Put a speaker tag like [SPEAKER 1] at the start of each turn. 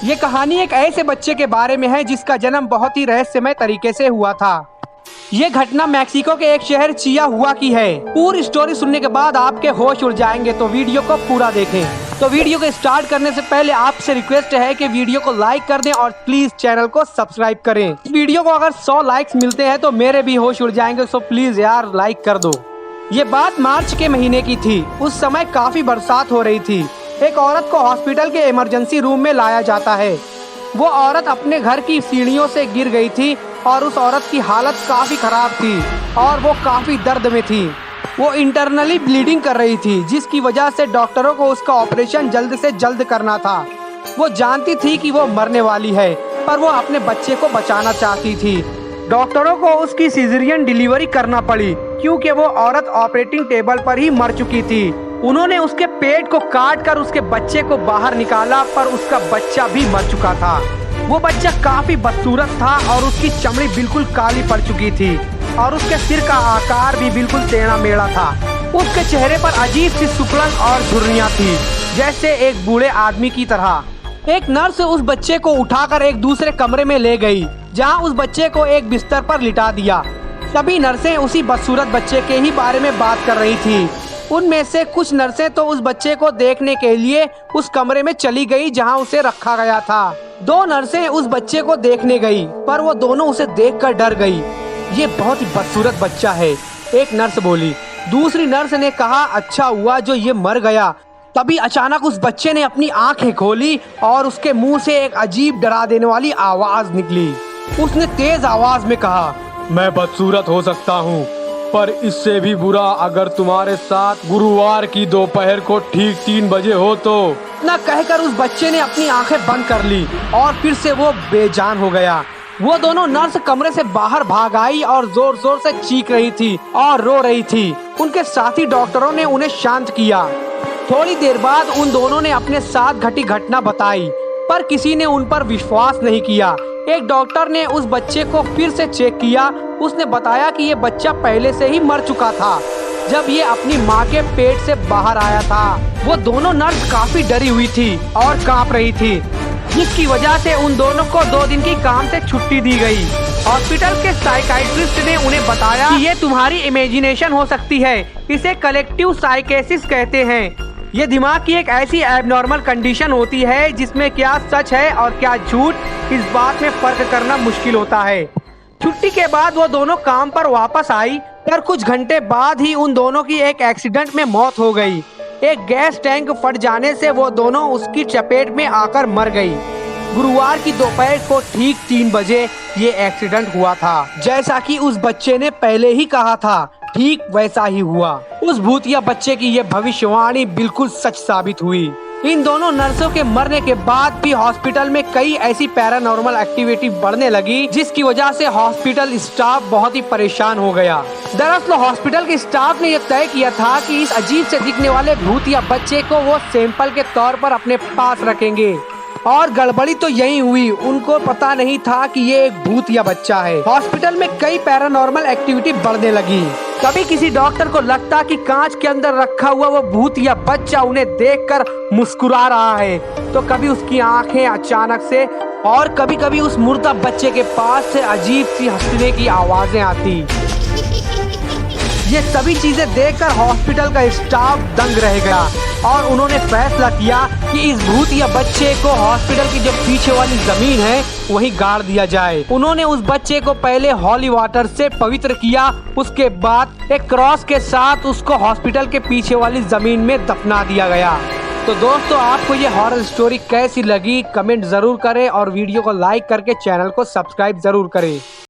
[SPEAKER 1] ये कहानी एक ऐसे बच्चे के बारे में है जिसका जन्म बहुत ही रहस्यमय तरीके से हुआ था। ये घटना मैक्सिको के एक शहर चियाहुआ की है। पूरी स्टोरी सुनने के बाद आपके होश उड़ जाएंगे, तो वीडियो को पूरा देखें। तो वीडियो को स्टार्ट करने से पहले आपसे रिक्वेस्ट है कि वीडियो को लाइक कर दें और प्लीज चैनल को सब्सक्राइब करें। वीडियो को अगर 100 लाइक्स मिलते हैं तो मेरे भी होश उड़ जाएंगे, सो प्लीज यार लाइक कर दो। ये बात मार्च के महीने की थी। उस समय काफी बरसात हो रही थी। एक औरत को हॉस्पिटल के इमरजेंसी रूम में लाया जाता है। वो औरत अपने घर की सीढ़ियों से गिर गई थी और उस औरत की हालत काफी खराब थी और वो काफी दर्द में थी। वो इंटरनली ब्लीडिंग कर रही थी, जिसकी वजह से डॉक्टरों को उसका ऑपरेशन जल्द से जल्द करना था। वो जानती थी कि वो मरने वाली है, पर वो अपने बच्चे को बचाना चाहती थी। डॉक्टरों को उसकी सिजेरियन डिलीवरी करना पड़ी क्योंकि वो औरत ऑपरेटिंग टेबल पर ही मर चुकी थी। उन्होंने उसके पेट को काट कर उसके बच्चे को बाहर निकाला, पर उसका बच्चा भी मर चुका था। वो बच्चा काफी बदसूरत था और उसकी चमड़ी बिल्कुल काली पड़ चुकी थी और उसके सिर का आकार भी बिल्कुल टेढ़ा मेढ़ा था। उसके चेहरे पर अजीब सी सुकड़न और झुर्रियां थी, जैसे एक बूढ़े आदमी की तरह। एक नर्स उस बच्चे को उठाकर एक दूसरे कमरे में ले गई, जहां उस बच्चे को एक बिस्तर पर लिटा दिया। सभी नर्सें उसी बदसूरत बच्चे के ही बारे में बात कर रही थी। उनमें से कुछ नर्सें तो उस बच्चे को देखने के लिए उस कमरे में चली गई जहां उसे रखा गया था। 2 नर्सें उस बच्चे को देखने गई, पर वो दोनों उसे देखकर डर गई। ये बहुत ही बदसूरत बच्चा है, एक नर्स बोली। दूसरी नर्स ने कहा, अच्छा हुआ जो ये मर गया। तभी अचानक उस बच्चे ने अपनी आंखें खोली और उसके मुंह से एक अजीब डरा देने वाली आवाज निकली। उसने तेज आवाज में कहा,
[SPEAKER 2] मैं बदसूरत हो सकता हूँ, पर इससे भी बुरा अगर तुम्हारे साथ गुरुवार की दोपहर को ठीक 3 बजे हो तो।
[SPEAKER 1] ना कहकर उस बच्चे ने अपनी आंखें बंद कर ली और फिर से वो बेजान हो गया। वो दोनों नर्स कमरे से बाहर भाग आई और जोर जोर से चीख रही थी और रो रही थी। उनके साथी डॉक्टरों ने उन्हें शांत किया। थोड़ी देर बाद उन दोनों ने अपने साथ घटी घटना बताई, पर किसी ने उन पर विश्वास नहीं किया। एक डॉक्टर ने उस बच्चे को फिर से चेक किया। उसने बताया कि ये बच्चा पहले से ही मर चुका था जब ये अपनी माँ के पेट से बाहर आया था। वो दोनों नर्स काफी डरी हुई थी और कांप रही थी, जिसकी वजह से उन दोनों को 2 दिन की काम से छुट्टी दी गई। हॉस्पिटल के साइकाइट्रिस्ट ने उन्हें बताया कि ये तुम्हारी इमेजिनेशन हो सकती है, इसे कलेक्टिव साइकेसिस कहते हैं। ये दिमाग की एक ऐसी एबनॉर्मल कंडीशन होती है जिसमें क्या सच है और क्या झूठ, इस बात में फर्क करना मुश्किल होता है। छुट्टी के बाद वो दोनों काम पर वापस आई, पर कुछ घंटे बाद ही उन दोनों की एक एक्सीडेंट में मौत हो गई। एक गैस टैंक फट जाने से वो दोनों उसकी चपेट में आकर मर गई। गुरुवार की दोपहर को ठीक 3 बजे ये एक्सीडेंट हुआ था। जैसा कि उस बच्चे ने पहले ही कहा था, ठीक वैसा ही हुआ। उस भूतिया बच्चे की ये भविष्यवाणी बिल्कुल सच साबित हुई। इन दोनों नर्सों के मरने के बाद भी हॉस्पिटल में कई ऐसी पैरानॉर्मल एक्टिविटी बढ़ने लगी, जिसकी वजह से हॉस्पिटल स्टाफ बहुत ही परेशान हो गया। दरअसल हॉस्पिटल के स्टाफ ने यह तय किया था कि इस अजीब से दिखने वाले भूतिया बच्चे को वो सैंपल के तौर पर अपने पास रखेंगे। और गड़बड़ी तो यही हुई, उनको पता नहीं था कि ये एक भूतिया बच्चा है। हॉस्पिटल में कई पैरानॉर्मल एक्टिविटी बढ़ने लगी। कभी किसी डॉक्टर को लगता कि कांच के अंदर रखा हुआ वो भूतिया बच्चा उन्हें देखकर मुस्कुरा रहा है, तो कभी उसकी आंखें अचानक से और कभी कभी उस मुर्दा बच्चे के पास से अजीब सी हंसने की आवाजें आती। ये सभी चीजें देखकर हॉस्पिटल का स्टाफ दंग रह गया और उन्होंने फैसला किया कि इस भूतिया बच्चे को हॉस्पिटल की जो पीछे वाली जमीन है वहीं गाड़ दिया जाए। उन्होंने उस बच्चे को पहले हॉली वाटर से पवित्र किया, उसके बाद एक क्रॉस के साथ उसको हॉस्पिटल के पीछे वाली जमीन में दफना दिया गया। तो दोस्तों, आपको ये हॉरर स्टोरी कैसी लगी कमेंट जरूर करें और वीडियो को लाइक करके चैनल को सब्सक्राइब जरूर करें।